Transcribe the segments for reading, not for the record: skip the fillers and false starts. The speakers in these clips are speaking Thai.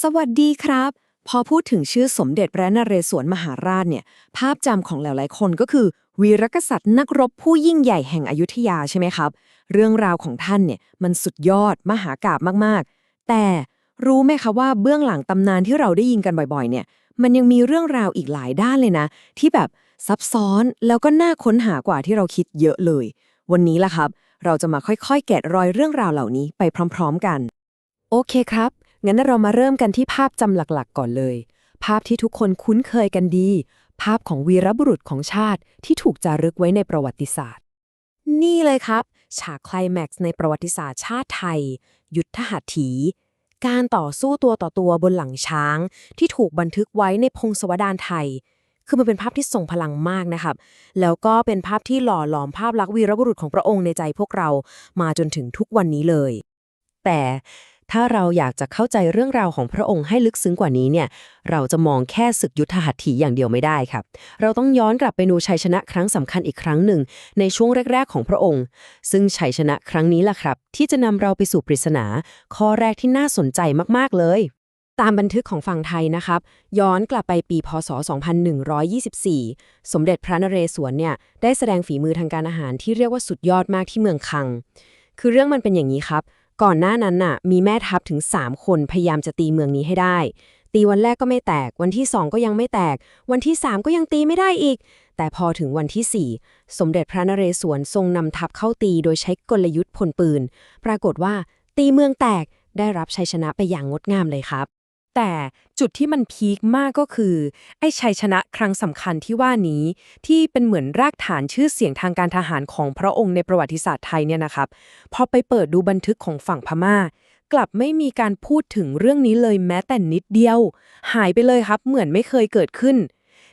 สวัสดีครับพอพูดถึงชื่อสมเด็จพระนเรศวรมหาราชเนี่ยภาพจำของหลายๆคนก็คือวีรกษัตริย์นักรบผู้ยิ่งใหญ่แห่งอยุธยาใช่ไหมครับเรื่องราวของท่านเนี่ยมันสุดยอดมหากาพย์มากๆแต่รู้ไหมคะว่าเบื้องหลังตำนานที่เราได้ยินกันบ่อยๆเนี่ยมันยังมีเรื่องราวอีกหลายด้านเลยนะที่แบบซับซ้อนแล้วก็น่าค้นหากว่าที่เราคิดเยอะเลยวันนี้ล่ะครับเราจะมาค่อยๆแกะรอยเรื่องราวเหล่านี้ไปพร้อมๆกันโอเคครับ งั้นเรามาเริ่มกันที่ภาพจำหลักๆก่อนเลย ภาพที่ทุกคนคุ้นเคยกันดี ภาพของวีรบุรุษของชาติที่ถูกจารึกไว้ในประวัติศาสตร์ นี่เลยครับ ฉากไคลแม็กซ์ในประวัติศาสตร์ชาติไทย ยุทธหัตถี การต่อสู้ตัวต่อตัวบนหลังช้างที่ถูกบันทึกไว้ในพงศาวดารไทย คือมันเป็นภาพที่ทรงพลังมากนะครับ แล้วก็เป็นภาพที่หล่อหลอมภาพลักษณ์วีรบุรุษของพระองค์ในใจพวกเรามาจนถึงทุกวันนี้เลย แต่ถ้าเราอยากจะเข้าใจเรื่องราวของพระองค์ให้ลึกซึ้งกว่านี้เนี่ยเราจะมองแค่ศึกยุทธหัตถีอย่างเดียวไม่ได้ครับเราต้องย้อนกลับไปดูชัยชนะครั้งสำคัญอีกครั้งหนึ่งในช่วงแรกๆของพระองค์ซึ่งชัยชนะครั้งนี้ล่ะครับที่จะนำเราไปสู่ปริศนาข้อแรกที่น่าสนใจมากๆเลยตามบันทึกของฝั่งไทยนะครับย้อนกลับไปปีพศ2124สมเด็จพระนเรศวรเนี่ยได้แสดงฝีมือทางการอาหารที่เรียกว่าสุดยอดมากที่เมืองคังคือเรื่องมันเป็นอย่างนี้ครับ ก่อนหน้านั้นน่ะมีแม่ทัพถึง3คนพยายามจะตีเมืองนี้ให้ได้ตีวันแรกก็ไม่แตกวันที่2ก็ยังไม่แตกวันที่3ก็ยังตีไม่ได้อีกแต่พอถึงวันที่4สมเด็จพระนเรศวรทรงนำทัพเข้าตีโดยใช้กลยุทธ์พลปืนปรากฏว่าตีเมืองแตกได้รับชัยชนะไปอย่างงดงามเลยครับแต่จุดที่มันพีคมากก็คือไอ้ชัยชนะครั้งสำคัญที่ว่านี้ที่เป็นเหมือนรากฐานชื่อเสียงทางการทหารของพระองค์ในประวัติศาสตร์ไทยเนี่ยนะครับ พอไปเปิดดูบันทึกของฝั่งพม่ากลับไม่มีการพูดถึงเรื่องนี้เลยแม้แต่นิดเดียวหายไปเลยครับเหมือนไม่เคยเกิดขึ้น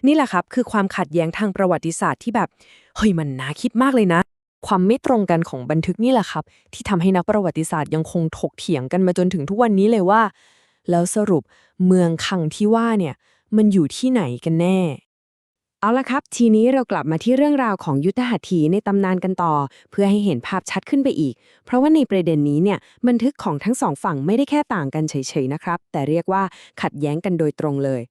นี่แหละครับคือความขัดแย้งทางประวัติศาสตร์ที่แบบเฮ้ยมันน่าคิดมากเลยนะความไม่ตรงกันของบันทึกนี่แหละครับที่ทำให้นักประวัติศาสตร์ยังคงถกเถียงกันมาจนถึงทุกวันนี้เลยว่าแล้วสรุปเมืองคังที่ว่าเนี่ยมันอยู่ที่ไหนกันแน่ เอาละครับทีนี้เรากลับมาที่เรื่องราวของยุทธหัตถีในตำนานกันต่อเพื่อให้เห็นภาพชัดขึ้นไปอีกเพราะว่าในประเด็นนี้เนี่ยบันทึกของทั้งสองฝั่งไม่ได้แค่ต่างกันเฉยๆนะครับแต่เรียกว่าขัดแย้งกันโดยตรงเลย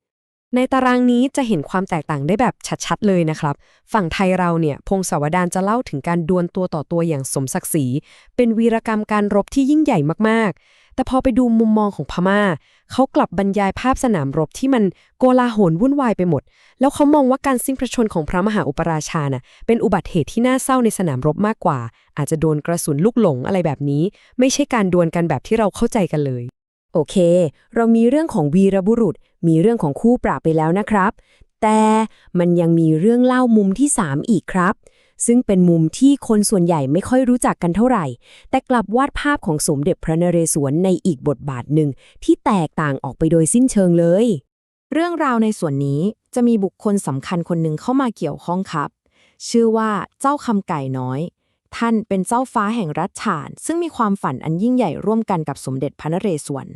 ในตารางนี้จะเห็นความแตกต่างได้แบบชัดๆเลยนะครับฝั่งไทยเราเนี่ยพงศาวดารจะเล่าถึงการดวลตัวต่อตัวอย่างสมศักดิ์ศรีเป็นวีรกรรมการรบที่ยิ่งใหญ่มากๆแต่พอไปดูมุมมองของพม่าเขากลับบรรยายภาพสนามรบที่มันโกลาหลวุ่นวายไปหมด แล้วเขามองว่าการสิ้นพระชนของพระมหาอุปราชาน่ะเป็นอุบัติเหตุที่น่าเศร้าในสนามรบมากกว่าอาจจะโดนกระสุนลูกหลงอะไรแบบนี้ไม่ใช่การดวลกันแบบที่เราเข้าใจกันเลยโอเคเรามีเรื่องของวีรบุรุษมีเรื่องของคู่ปราบไปแล้วนะครับแต่มันยังมีเรื่องเล่ามุมที่3อีกครับซึ่งเป็นมุมที่คนส่วนใหญ่ไม่ค่อยรู้จักกันเท่าไหร่แต่กลับวาดภาพของสมเด็จพระนเรศวรในอีกบทบาทหนึ่งที่แตกต่างออกไปโดยสิ้นเชิงเลยเรื่องราวในส่วนนี้จะมีบุคคลสำคัญคนหนึ่งเข้ามาเกี่ยวข้องครับชื่อว่าเจ้าคำไก่น้อยท่านเป็นเจ้าฟ้าแห่งรัชฉานซึ่งมีความฝันอันยิ่งใหญ่ร่วมกันกับสมเด็จพระนเรศวร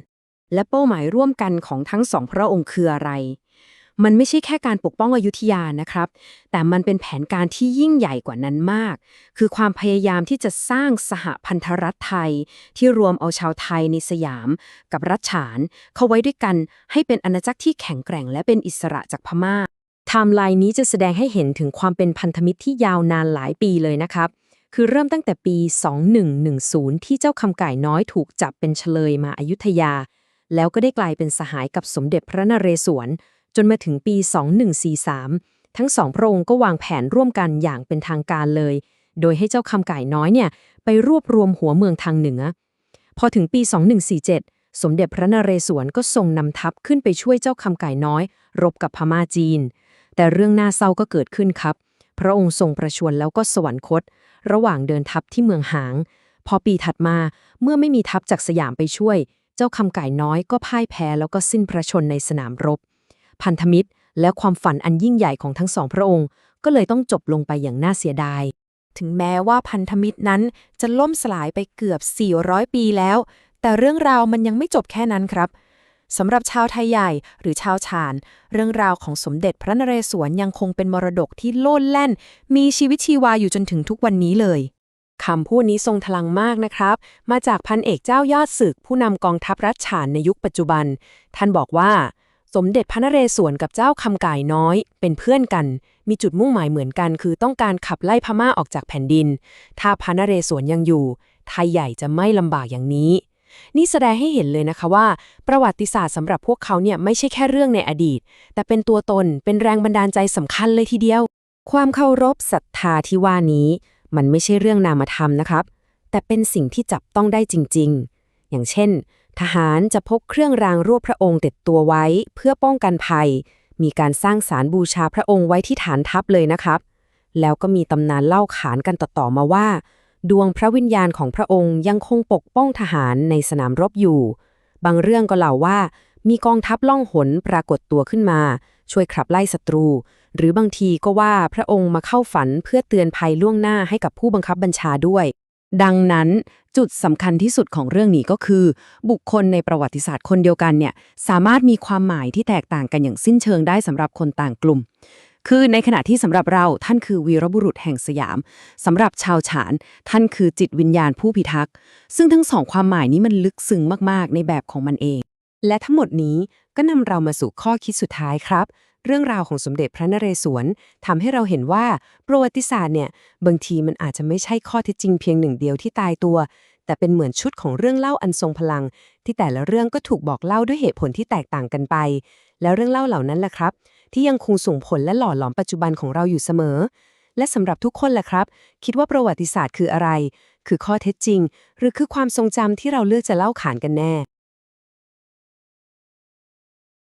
และเป้าหมายร่วมกันของทั้งสองพระองค์คืออะไรมันไม่ใช่แค่การปกป้องอยุธยานะครับแต่มันเป็นแผนการที่ยิ่งใหญ่กว่านั้นมากคือความพยายามที่จะสร้างสหพันธรัฐไทยที่รวมเอาชาวไทยในสยามกับรัชฉานเข้าไว้ด้วยกันให้เป็นอาณาจักรที่แข็งแกร่งและเป็นอิสระจากพม่าไทม์ไลน์นี้จะแสดงให้เห็นถึงความเป็นพันธมิตรที่ยาวนานหลายปีเลยนะครับคือเริ่มตั้งแต่ปี2110ที่เจ้าคำไก่น้อยถูกจับเป็นเฉลยมาอยุธยาแล้วก็ได้กลายเป็นสหายกับสมเด็จพระนเรศวรจนมาถึงปี2143ทั้งสองพระองค์ก็วางแผนร่วมกันอย่างเป็นทางการเลยโดยให้เจ้าคำไก่น้อยเนี่ยไปรวบรวมหัวเมืองทางเหนือพอถึงปี2147สมเด็จพระนเรศวรก็ทรงนำทัพขึ้นไปช่วยเจ้าคำไก่น้อยรบกับพม่าจีนแต่เรื่องน่าเศร้าก็เกิดขึ้นครับพระองค์ทรงประชวรแล้วก็สวรรคตระหว่างเดินทัพที่เมืองหางพอปีถัดมาเมื่อไม่มีทัพจากสยามไปช่วยเจ้าคำไก่น้อยก็พ่ายแพ้แล้วก็สิ้นพระชนในสนามรบพันธมิตรและความฝันอันยิ่งใหญ่ของทั้งสองพระองค์ก็เลยต้องจบลงไปอย่างน่าเสียดายถึงแม้ว่าพันธมิตรนั้นจะล่มสลายไปเกือบ400ปีแล้วแต่เรื่องราวมันยังไม่จบแค่นั้นครับสำหรับชาวไทยใหญ่หรือชาวฉานเรื่องราวของสมเด็จพระนเรศวรยังคงเป็นมรดกที่โลดแล่นมีชีวิตชีวาอยู่จนถึงทุกวันนี้เลย คำพูดนี้ทรงพลังมากนะครับ มาจากพันเอกเจ้ายอดศึกผู้นำกองทัพรัชฉานในยุคปัจจุบัน ท่านบอกว่า สมเด็จพระนเรศวรกับเจ้าคำก่ายน้อยเป็นเพื่อนกัน มีจุดมุ่งหมายเหมือนกัน คือต้องการขับไล่พม่าออกจากแผ่นดิน ถ้าพระนเรศวรยังอยู่ ไทยใหญ่จะไม่ลำบากอย่างนี้ นี่แสดงให้เห็นเลยนะคะว่า ประวัติศาสตร์สำหรับพวกเขาเนี่ยไม่ใช่แค่เรื่องในอดีต แต่เป็นตัวตน เป็นแรงบันดาลใจสำคัญเลยทีเดียว ความเคารพศรัทธาที่ว่านี้มันไม่ใช่เรื่องนามธรรมนะครับ แต่เป็นสิ่งที่จับต้องได้จริงๆ อย่างเช่น ทหารจะพกเครื่องรางรูปพระองค์ติดตัวไว้เพื่อป้องกันภัย มีการสร้างศาลบูชาพระองค์ไว้ที่ฐานทัพเลยนะครับ แล้วก็มีตำนานเล่าขานกันต่อๆมาว่า ดวงพระวิญญาณของพระองค์ยังคงปกป้องทหารในสนามรบอยู่ บางเรื่องก็เล่าว่ามีกองทัพล่องหนปรากฏตัวขึ้นมา ช่วยขับไล่ศัตรู หรือบางทีก็ว่าพระองค์มาเข้าฝันเพื่อเตือนภัยล่วงหน้าให้กับผู้บังคับบัญชาด้วย ดังนั้นจุดสำคัญที่สุดของเรื่องนี้ก็คือ บุคคลในประวัติศาสตร์คนเดียวกันเนี่ยสามารถมีความหมายที่แตกต่างกันอย่างสิ้นเชิงได้สำหรับคนต่างกลุ่ม คือในขณะที่สำหรับเราท่านคือวีรบุรุษแห่งสยามสำหรับชาวฉานท่านคือจิตวิญญาณผู้พิทักษ์ซึ่งทั้งสองความหมายนี้มันลึกซึ้งมากๆในแบบของมันเอง และทั้งหมดนี้ก็นำเรามาสู่ข้อคิดสุดท้ายครับ เรื่องราวของสมเด็จพระนเรศวรทำให้เราเห็นว่าประวัติศาสตร์เนี่ยบางทีมันอาจจะไม่ใช่ข้อเท็จจริงเพียงหนึ่งเดียวที่ตายตัว แต่เป็นเหมือนชุดของเรื่องเล่าอันทรงพลัง ที่แต่ละเรื่องก็ถูกบอกเล่าด้วยเหตุผลที่แตกต่างกันไป แล้วเรื่องเล่าเหล่านั้นแหละครับที่ยังคงส่งผลและหล่อหลอมปัจจุบันของเราอยู่เสมอ และสำหรับทุกคนแหละครับคิดว่าประวัติศาสตร์คืออะไร คือข้อเท็จจริง หรือคือความทรงจำที่เราเลือกจะเล่าขานกันแน่